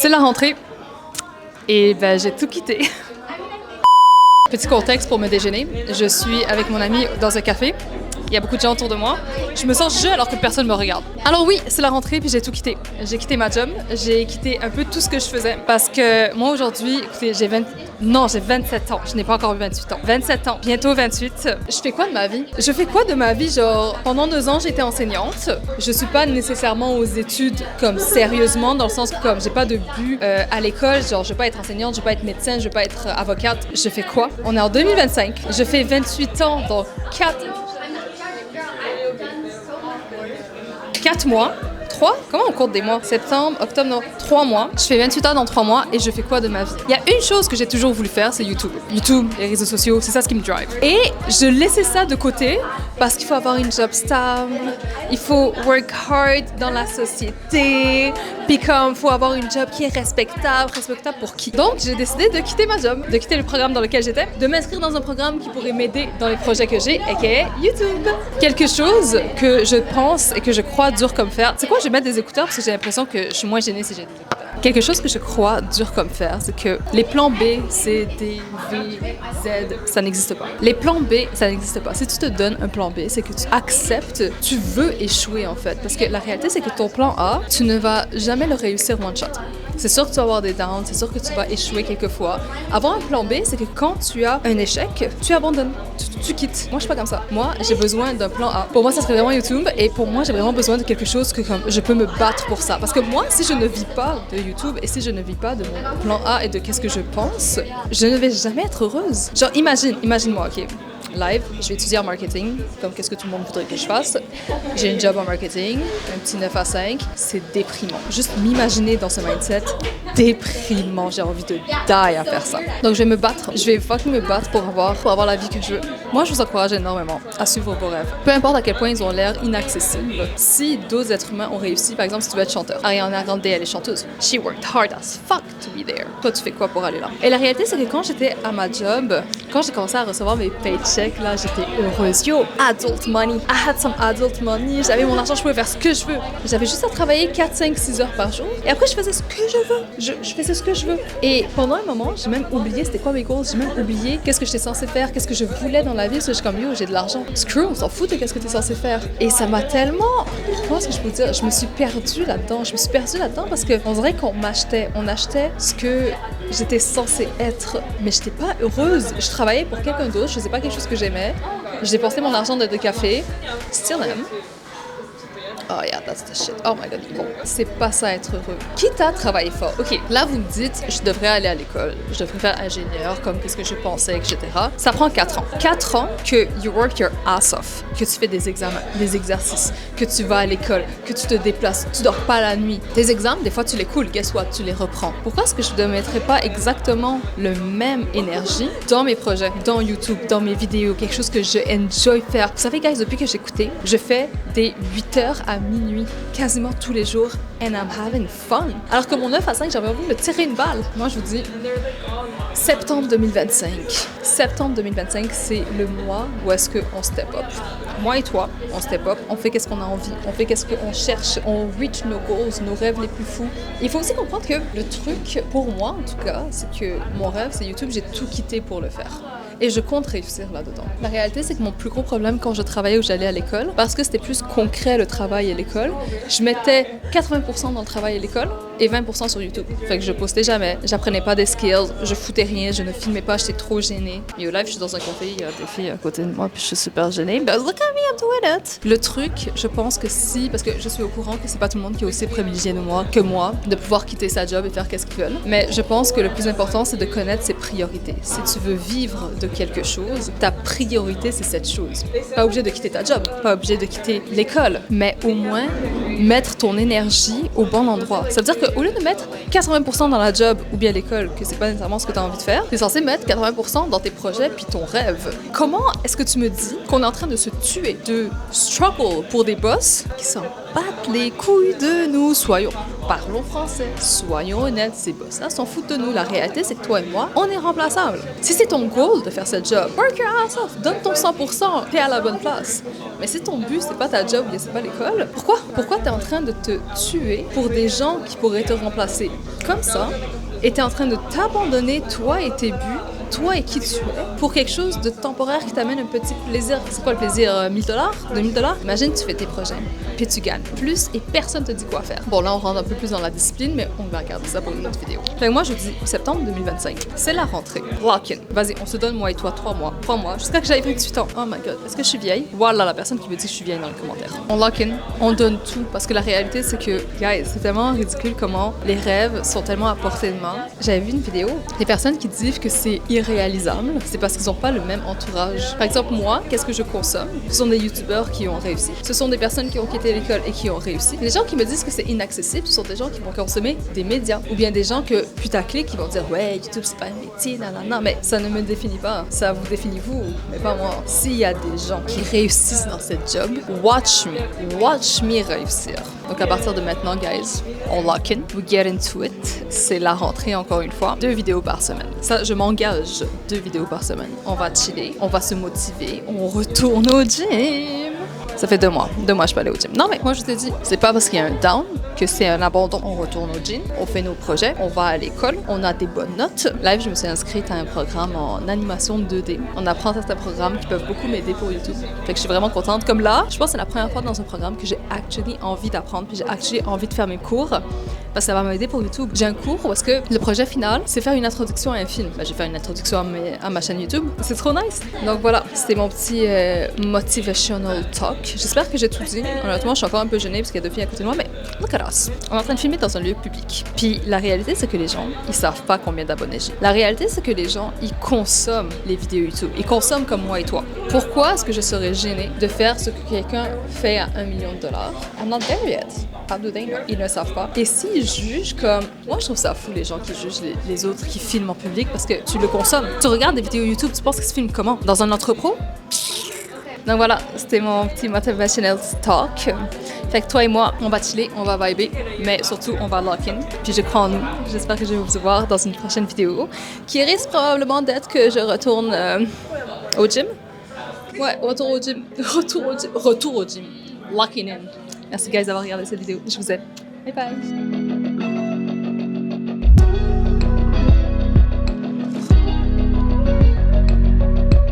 C'est la rentrée et ben, j'ai tout quitté. Petit contexte pour me déjeuner, je suis avec mon ami dans un café. Il y a beaucoup de gens autour de moi. Je me sens jeune alors que personne ne me regarde. Alors oui, c'est la rentrée puis j'ai tout quitté. J'ai quitté ma job, j'ai quitté un peu tout ce que je faisais parce que moi aujourd'hui, écoutez, j'ai 27 ans. Je n'ai pas encore eu 28 ans. 27 ans, bientôt 28. Je fais quoi de ma vie? Je fais quoi de ma vie? Genre, pendant 2 ans, j'étais enseignante. Je suis pas nécessairement aux études comme sérieusement, dans le sens que comme j'ai pas de but à l'école. Genre, je vais pas être enseignante, je vais pas être médecin, je vais pas être avocate. Je fais quoi? On est en 2025. Je fais 28 ans dans 4 mois. 3? Comment on compte des mois? Septembre, octobre, novembre, 3 mois. Je fais 28 ans dans 3 mois et je fais quoi de ma vie? Il y a une chose que j'ai toujours voulu faire, c'est YouTube. YouTube, les réseaux sociaux, c'est ça ce qui me drive. Et je laissais ça de côté parce qu'il faut avoir une job stable, il faut work hard dans la société, puis comme, faut avoir une job qui est respectable pour qui? Donc, j'ai décidé de quitter ma job, de quitter le programme dans lequel j'étais, de m'inscrire dans un programme qui pourrait m'aider dans les projets que j'ai, aka YouTube. Quelque chose que je pense et que je crois dur comme fer. C'est quoi? Je vais mettre des écouteurs parce que j'ai l'impression que je suis moins gênée si j'ai des écouteurs. Quelque chose que je crois dur comme fer, c'est que les plans B, C, D, V, Z, ça n'existe pas. Les plans B, ça n'existe pas. Si tu te donnes un plan B, c'est que tu acceptes, tu veux échouer en fait. Parce que la réalité, c'est que ton plan A, tu ne vas jamais le réussir one shot. C'est sûr que tu vas avoir des downs, c'est sûr que tu vas échouer quelques fois. Avoir un plan B, c'est que quand tu as un échec, tu abandonnes, tu quittes. Moi, je suis pas comme ça. Moi, j'ai besoin d'un plan A. Pour moi, ça serait vraiment YouTube et pour moi, j'ai vraiment besoin de quelque chose que comme, je peux me battre pour ça. Parce que moi, si je ne vis pas de YouTube et si je ne vis pas de mon plan A et de qu'est-ce que je pense, je ne vais jamais être heureuse. Genre, imagine-moi, ok? Live, je vais étudier en marketing, comme qu'est-ce que tout le monde voudrait que je fasse. J'ai une job en marketing, un petit 9 à 5, c'est déprimant. Juste m'imaginer dans ce mindset, déprimant, j'ai envie de die à faire ça. Donc je vais me battre, je vais fucking me battre pour avoir la vie que je veux. Moi, je vous encourage énormément à suivre vos rêves. Peu importe à quel point ils ont l'air inaccessibles. Si d'autres êtres humains ont réussi, par exemple, si tu veux être chanteur, Ariana Grande, elle est chanteuse. She worked hard as fuck to be there. Toi, tu fais quoi pour aller là? Et la réalité, c'est que quand j'étais à ma job, quand j'ai commencé à recevoir mes paychecks, là, j'étais heureuse. Yo, adult money. I had some adult money. J'avais mon argent, je pouvais faire ce que je veux. J'avais juste à travailler 4, 5, 6 heures par jour. Et après, je faisais ce que je veux. Je faisais ce que je veux. Et pendant un moment, j'ai même oublié c'était quoi mes goals. J'ai même oublié qu'est-ce que j'étais censée faire, qu'est-ce que je voulais dans la vie. Parce que je suis comme, yo, j'ai de l'argent. Screw, on s'en fout de qu'est-ce que t'es censé faire. Et ça m'a tellement... Comment est-ce que je peux dire? Je me suis perdue là-dedans. Je me suis perdue là-dedans parce qu'on dirait qu'on m'achetait. On achetait ce que j'étais censée être. Mais j'étais pas heureuse. Je travaillais pour quelqu'un d'autre. Je faisais pas quelque chose que j'aimais. J'ai dépensé mon argent de café. Still am. Oh yeah, that's the shit. Oh my god. Bon, c'est pas ça être heureux. Quitte à travailler fort. Ok, là vous me dites, je devrais aller à l'école, je devrais faire ingénieur, comme qu'est-ce que je pensais, etc. Ça prend 4 ans. 4 ans que you work your ass off, que tu fais des examens, des exercices, que tu vas à l'école, que tu te déplaces, tu dors pas la nuit. Tes examens, des fois tu les coules, guess what, tu les reprends. Pourquoi est-ce que je ne mettrais pas exactement le même énergie dans mes projets, dans YouTube, dans mes vidéos, quelque chose que je enjoy faire? Vous savez, guys, depuis que j'ai écouté, je fais des 8h à minuit, quasiment tous les jours, and I'm having fun. Alors que mon 9 à 5, j'avais envie de me tirer une balle. Moi, je vous dis, septembre 2025. Septembre 2025, c'est le mois où est-ce qu'on step up. Moi et toi, on step up, on fait qu'est-ce qu'on a envie, on fait qu'est-ce qu'on cherche, on reach nos goals, nos rêves les plus fous. Il faut aussi comprendre que le truc, pour moi en tout cas, c'est que mon rêve, c'est YouTube, j'ai tout quitté pour le faire. Et je compte réussir là-dedans. La réalité, c'est que mon plus gros problème quand je travaillais ou j'allais à l'école, parce que c'était plus concret le travail et l'école, je mettais 80% dans le travail et l'école et 20% sur YouTube. Fait que je postais jamais, j'apprenais pas des skills, je foutais rien, je ne filmais pas, j'étais trop gênée. Et au live, je suis dans un café, il y a des filles à côté de moi, puis je suis super gênée. But look at me, I'm doing it! Le truc, je pense que si, parce que je suis au courant que c'est pas tout le monde qui est aussi privilégié que moi, de pouvoir quitter sa job et faire qu'est-ce qu'ils veulent. Mais je pense que le plus important, c'est de connaître ses priorités. Si tu veux vivre de quelque chose, ta priorité, c'est cette chose. Pas obligé de quitter ta job, pas obligé de quitter l'école, mais au moins mettre ton énergie au bon endroit. Ça veut dire qu'au lieu de mettre 80% dans la job ou bien l'école, que c'est pas nécessairement ce que tu as envie de faire, tu es censé mettre 80% dans tes projets puis ton rêve. Comment est-ce que tu me dis qu'on est en train de se tuer, de struggle pour des boss qui sont battent les couilles de nous. Parlons français, soyons honnêtes, ces boss-là s'en foutent de nous. La réalité, c'est que toi et moi, on est remplaçables. Si c'est ton goal de faire ce job, work your ass off, donne ton 100%, t'es à la bonne place. Mais si ton but, c'est pas ta job ou c'est pas l'école, pourquoi t'es en train de te tuer pour des gens qui pourraient te remplacer comme ça, et t'es en train de t'abandonner, toi et tes buts, toi et qui tu es, pour quelque chose de temporaire qui t'amène un petit plaisir. C'est quoi le plaisir? 1 000 $? 2 000 $? Imagine, tu fais tes projets, puis tu gagnes plus et personne te dit quoi faire. Bon, là, on rentre un peu plus dans la discipline, mais on va regarder ça pour une autre vidéo. Fait que moi, je dis septembre 2025. C'est la rentrée. Lock-in. Vas-y, on se donne, moi et toi, 3 mois. 3 mois, jusqu'à que j'aille 28 ans. Oh my god, est-ce que je suis vieille? Voilà la personne qui me dit que je suis vieille dans les commentaires. On lock-in, on donne tout, parce que la réalité, c'est que, guys, c'est tellement ridicule comment les rêves sont tellement à portée de main. J'avais vu une vidéo, des personnes qui disent que c'est irréalisable, c'est parce qu'ils n'ont pas le même entourage. Par exemple, moi, qu'est-ce que je consomme? Ce sont des youtubeurs qui ont réussi. Ce sont des personnes qui ont quitté l'école et qui ont réussi. Les gens qui me disent que c'est inaccessible, ce sont des gens qui vont consommer des médias. Ou bien des gens que, putaclic, qui vont dire « Ouais, YouTube, c'est pas un métier, nanana. » Mais ça ne me définit pas. Ça vous définit vous, mais pas moi. S'il y a des gens qui réussissent dans cette job, watch me réussir. Donc à partir de maintenant, guys, on lock in, we get into it. C'est la rentrée encore une fois. 2 vidéos par semaine. Ça, je m'engage. 2 vidéos par semaine. On va chiller, on va se motiver, on retourne au gym. Ça fait 2 mois. 2 mois, je peux aller au gym. Non, mais moi, je te dis, c'est pas parce qu'il y a un down que c'est un abandon. On retourne au gym, on fait nos projets, on va à l'école, on a des bonnes notes. Live, je me suis inscrite à un programme en animation 2D. On apprend certains programmes qui peuvent beaucoup m'aider pour YouTube. Fait que je suis vraiment contente. Comme là, je pense que c'est la première fois dans un programme que j'ai actually envie d'apprendre, puis j'ai actually envie de faire mes cours. Parce que ça va m'aider pour YouTube. J'ai un cours parce que le projet final, c'est faire une introduction à un film. Ben, je vais faire une introduction à ma chaîne YouTube. C'est trop nice. Donc voilà, c'était mon petit motivational talk. J'espère que j'ai tout dit. Honnêtement, je suis encore un peu gênée parce qu'il y a 2 filles à côté de moi, mais look at us. On est en train de filmer dans un lieu public. Puis la réalité, c'est que les gens, ils savent pas combien d'abonnés j'ai. La réalité, c'est que les gens, ils consomment les vidéos YouTube. Ils consomment comme moi et toi. Pourquoi est-ce que je serais gênée de faire ce que quelqu'un fait à $1 million? I'm not there yet. How do they know? Ils ne savent pas. Et s'ils jugent comme... Moi, je trouve ça fou, les gens qui jugent les autres qui filment en public parce que tu le consommes. Tu regardes des vidéos YouTube, tu penses qu'ils se filment comment? Dans un entrepôt? Donc voilà, c'était mon petit motivational talk. Fait que toi et moi, on va chiller, on va vibrer, mais surtout, on va lock in. Puis je crois en nous. J'espère que je vais vous voir dans une prochaine vidéo qui risque probablement d'être que je retourne au gym. Ouais, retour au gym. Retour au gym. Locking in. Merci guys d'avoir regardé cette vidéo. Je vous aime. Bye bye.